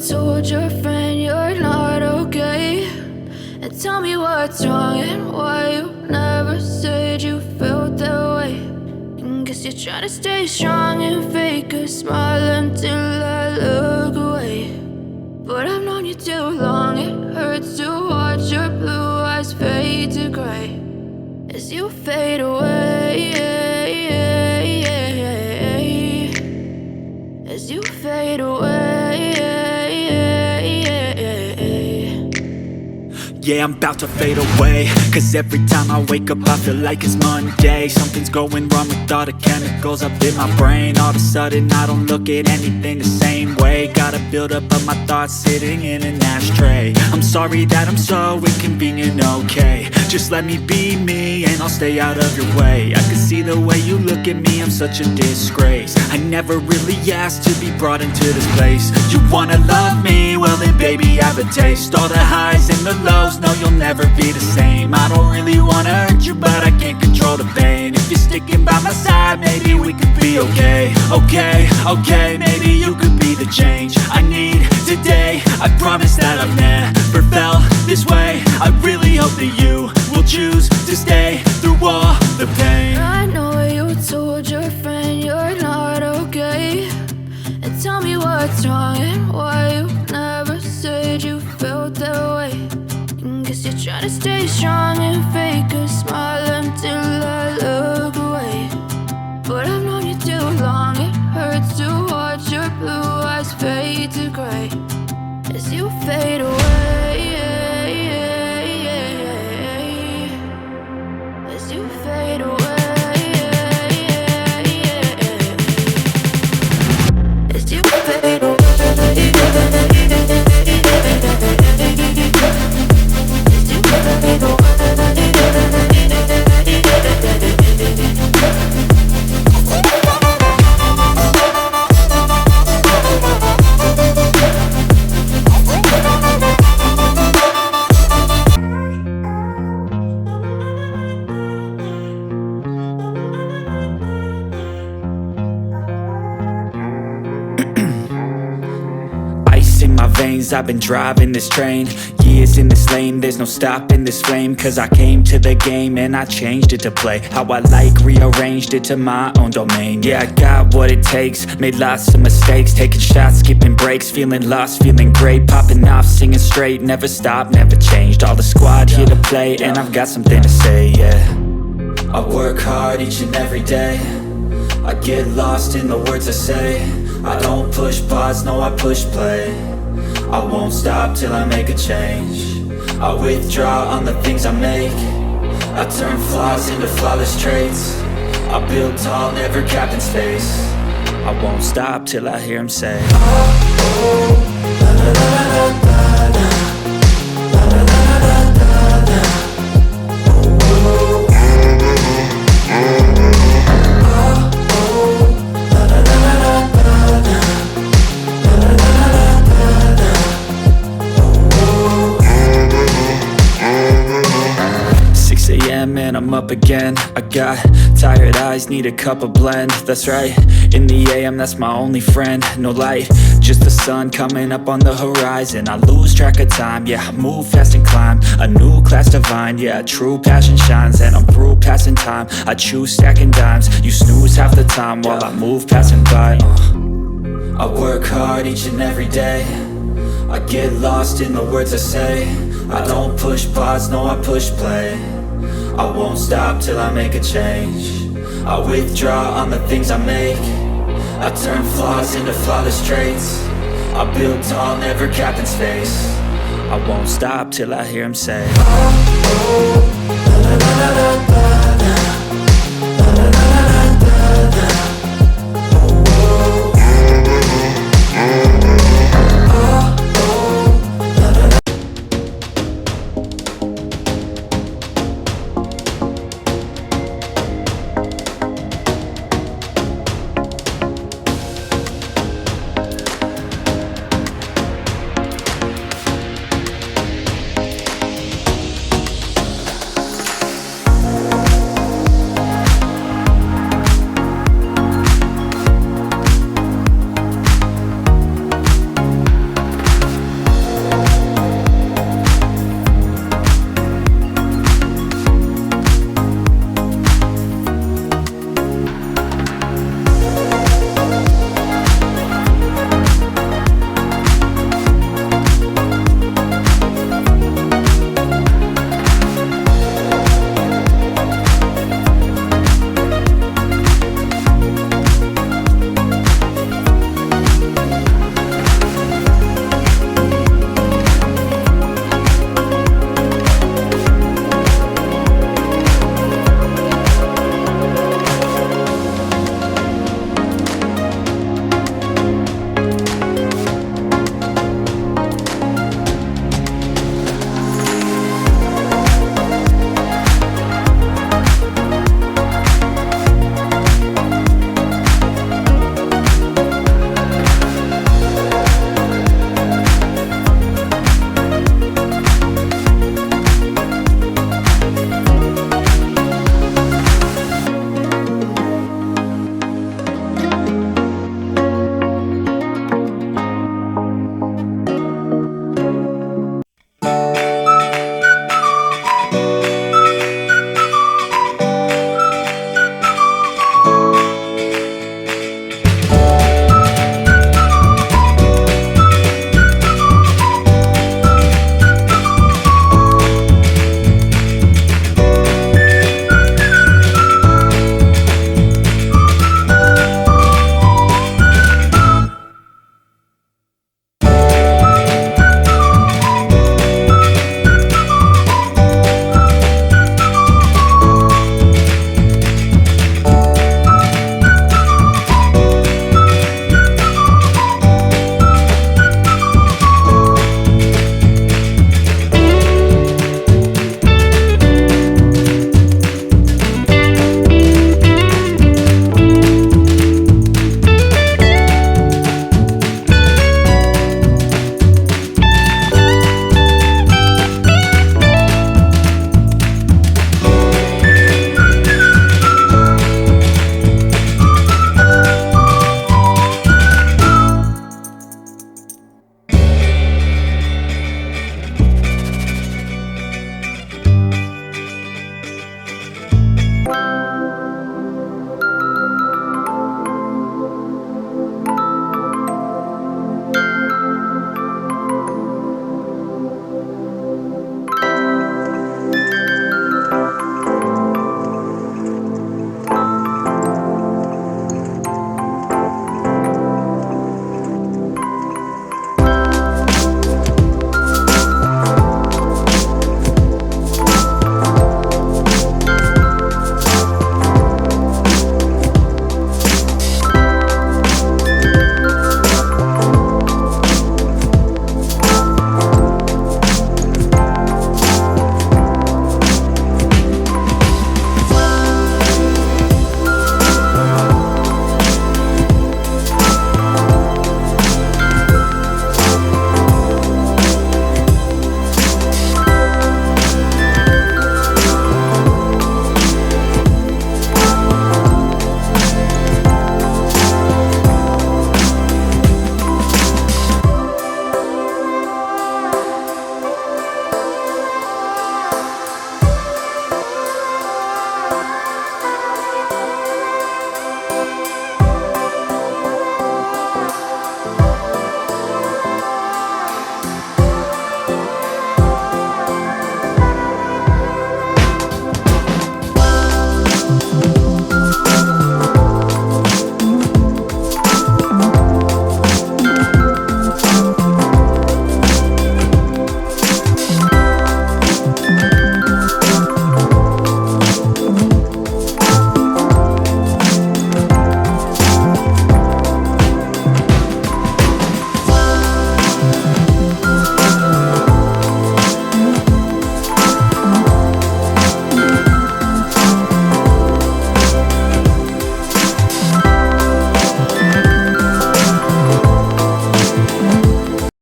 told your friend you're not okay, and tell me what's wrong and why you never said you felt that way. And guess you're trying to stay strong and fake a smile until I look away. But I've known you too long, it hurts to watch your blue eyes fade to gray as you fade away, as you fade away. Yeah, I'm about to fade away, cause every time I wake up I feel like it's Monday. Something's going wrong with all the chemicals up in my brain. All of a sudden I don't look at anything the same way. Gotta build up of my thoughts sitting in an ashtray. I'm sorry that I'm so inconvenient, okay. Just let me be me and I'll stay out of your way. I can see the way you look at me, I'm such a disgrace. I never really asked to be brought into this place. You wanna love me? Well then baby I have a taste. All the highs and the lows, no you'll never be the same. I don't really wanna hurt you but I can't control the pain. If you're sticking by my side maybe we could be okay. Okay, maybe you could be the change I need today. I promise that I've never felt this way. I really hope that you will choose to stay through all the pain. I know you told your friend you're not okay, and tell me what's wrong and why you never said you felt that way. And guess you're trying to stay strong and fake a smile until I look away. But I've known you too long, it hurts to watch your blue eyes fade to gray as you fade away, as you fade away, as you fade away. In my veins, I've been driving this train. Years in this lane, there's no stopping this flame. Cause I came to the game and I changed it to play how I like, rearranged it to my own domain. Yeah, I got what it takes, made lots of mistakes, taking shots, skipping breaks, feeling lost, feeling great, popping off, singing straight, never stopped, never changed. All the squad here to play and I've got something to say, yeah. I work hard each and every day, I get lost in the words I say. I don't push pause, no I push play. I won't stop till I make a change. I withdraw on the things I make. I turn flaws into flawless traits. I build tall, never capped in space. I won't stop till I hear him say, oh, oh, la, la, la, la, la, la, la, la, la, la, la, la. Oh, oh, and I'm up again. I got tired eyes, need a cup of blend. That's right, in the AM, that's my only friend. No light, just the sun coming up on the horizon. I lose track of time, yeah, I move fast and climb a new class divine, yeah, true passion shines. And I'm through passing time, I choose stacking dimes. You snooze half the time while I move passing by. I work hard each and every day, I get lost in the words I say. I don't push pause, no I push play. I won't stop till I make a change. I withdraw on the things I make. I turn flaws into flawless traits. I build tall, never capped in space. I won't stop till I hear him say, oh, oh, la, la, la, la, la.